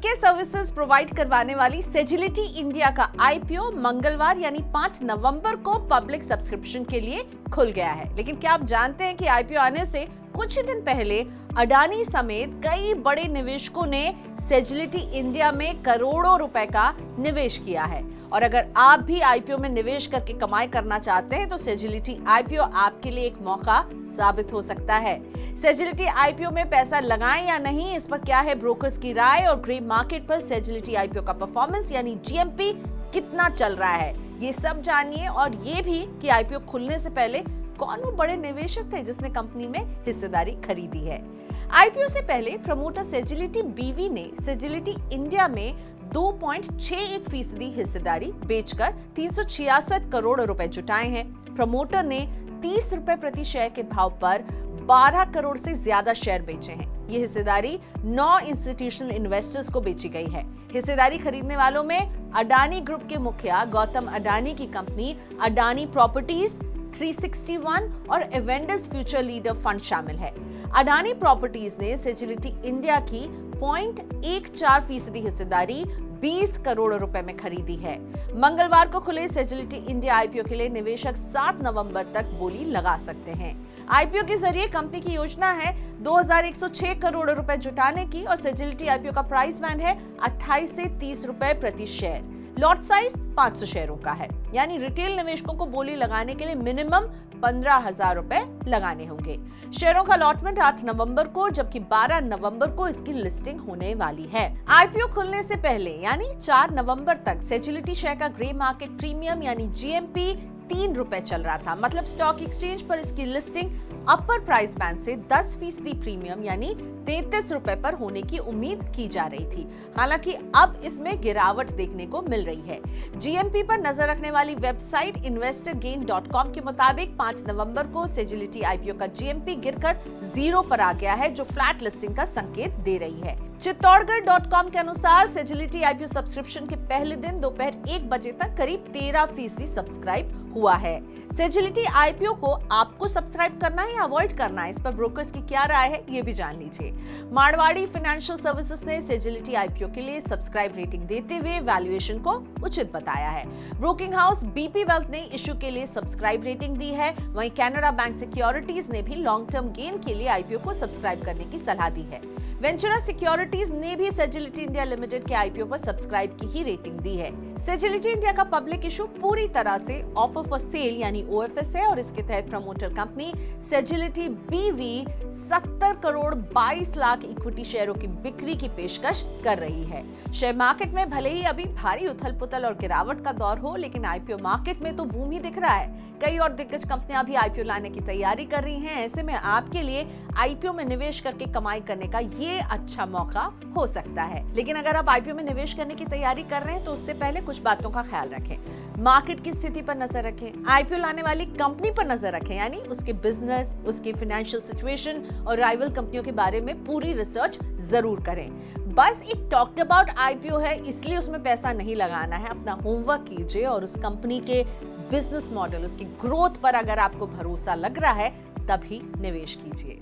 Health services provide करवाने वाली सेजिलिटी India का आईपीओ मंगलवार यानी 5 नवंबर को पब्लिक सब्सक्रिप्शन के लिए खुल गया है। लेकिन क्या आप जानते हैं कि आईपीओ आने से कुछ ही दिन पहले अडानी समेत कई बड़े निवेशकों ने सेजिलिटी इंडिया में करोड़ों रुपए का निवेश किया है। और अगर आप भी आईपीओ में निवेश करके कमाई करना चाहते हैं तो सेजिलिटी आईपीओ आपके लिए एक मौका साबित हो सकता है। सेजिलिटी आईपीओ में पैसा लगाएं या नहीं, इस पर क्या है ब्रोकर्स की राय और ग्रे मार्केट पर सेजिलिटी आईपीओ का परफॉर्मेंस यानी जीएमपी कितना चल रहा है, ये सब जानिए। और ये भी कि आईपीओ खुलने से पहले कौन वो बड़े निवेशक थे जिसने कंपनी में हिस्सेदारी खरीदी है। आईपीओ से पहले प्रमोटर सेजिलिटी बीवी ने सेजिलिटी इंडिया में 2.61% हिस्सेदारी बेचकर 366 करोड़ रुपए जुटाए हैं। प्रमोटर ने 30 रुपए प्रति शेयर के भाव पर 12 करोड़ से ज्यादा शेयर बेचे हैं। ये हिस्सेदारी 9 इंस्टीट्यूशनल इन्वेस्टर्स को बेची गई है। हिस्सेदारी खरीदने वालों में अडानी ग्रुप के मुखिया गौतम अडानी की कंपनी अडानी प्रॉपर्टीज, 361 और एवेंडस फ्यूचर लीडर फंड शामिल है। अडानी प्रॉपर्टीज ने सेजिलिटी इंडिया की 0.14% हिस्सेदारी 20 करोड़ रुपए में खरीदी है। मंगलवार को खुले सेजिलिटी इंडिया आईपीओ के लिए निवेशक 7 नवंबर तक बोली लगा सकते हैं। आईपीओ के जरिए कंपनी की योजना है 2106 करोड़ रुपए जुटाने की और सेजिलिटी आईपीओ का प्राइस बैंड है 28 से 30 रुपए प्रति शेयर। लॉट साइज 500 शेयरों का है, यानी रिटेल निवेशकों को बोली लगाने के लिए मिनिमम 15,000 रुपए लगाने होंगे। शेयरों का अलॉटमेंट 8 नवंबर को जबकि 12 नवंबर को इसकी लिस्टिंग होने वाली है। आईपीओ खुलने से पहले यानी 4 नवंबर तक सेजिलिटी शेयर का ग्रे मार्केट प्रीमियम यानी जीएमपी 3 रुपए चल रहा था। मतलब स्टॉक एक्सचेंज पर इसकी लिस्टिंग अपर प्राइस बैंड से 10% प्रीमियम यानी 33 रुपए पर होने की उम्मीद की जा रही थी। हालांकि अब इसमें गिरावट देखने को मिल रही है। जीएमपी पर नजर रखने वाली वेबसाइट investorgain.com के मुताबिक 5 नवंबर को सेजिलिटी आईपीओ का जीएमपी गिरकर 0 पर आ गया है, जो फ्लैट लिस्टिंग का संकेत दे रही है। चित्तौड़गढ़.com के अनुसार सेजिलिटी आईपीओ सब्सक्रिप्शन के पहले दिन दोपहर 1 बजे तक करीब 13% सब्सक्राइब हुआ है। सेजिलिटी आईपीओ को आपको सब्सक्राइब करना है या अवॉइड करना है, इस पर ब्रोकर्स की क्या राय है ये भी जान लीजिए। मारवाड़ी फाइनेंशियल सर्विसेज ने सेजिलिटी आईपीओ के लिए सब्सक्राइब रेटिंग देते हुए वैल्यूएशन को उचित बताया है। ब्रोकिंग हाउस बीपी वेल्थ ने इशू के लिए सब्सक्राइब रेटिंग दी है। वहीं कैनरा बैंक सिक्योरिटीज ने भी लॉन्ग टर्म गेन के लिए आईपीओ को सब्सक्राइब करने की सलाह दी है। वेंचुरा सिक्योरिटीज ने भी सेजिलिटी इंडिया लिमिटेड के आईपीओ पर सब्सक्राइब की ही रेटिंग दी है। सेजिलिटी इंडिया का पब्लिक इशू पूरी तरह से ऑफर फॉर सेल यानी ओएफएस है और इसके तहत प्रमोटर कंपनी सेजिलिटी बीवी 70 करोड़ 22 लाख इक्विटी शेयरों की बिक्री की पेशकश कर रही है। शेयर मार्केट में भले ही अभी भारी उथल पुथल और गिरावट का दौर हो, लेकिन आईपीओ मार्केट में तो बूम ही दिख रहा है। कई और दिग्गज कंपनियां भी आईपीओ लाने की तैयारी कर रही हैं। ऐसे में आपके लिए आईपीओ में निवेश करके कमाई करने का ये अच्छा मौका हो सकता है। लेकिन अगर आप आईपीओ में निवेश करने की तैयारी कर रहे हैं तो उससे पहले कुछ बातों का ख्याल रखें। मार्केट की स्थिति पर नजर रखें, आईपीओ लाने वाली कंपनी पर नजर रखें, यानी उसके बिजनेस, उसकी फाइनेंशियल सिचुएशन और राइवल कंपनियों के बारे में पूरी रिसर्च जरूर करें। बस एक टॉक्ड अबाउट आईपीओ है इसलिए उसमें पैसा नहीं लगाना है। अपना होमवर्क कीजिए और उस कंपनी के बिजनेस मॉडल, उसकी ग्रोथ पर अगर आपको भरोसा लग रहा है तभी निवेश कीजिए।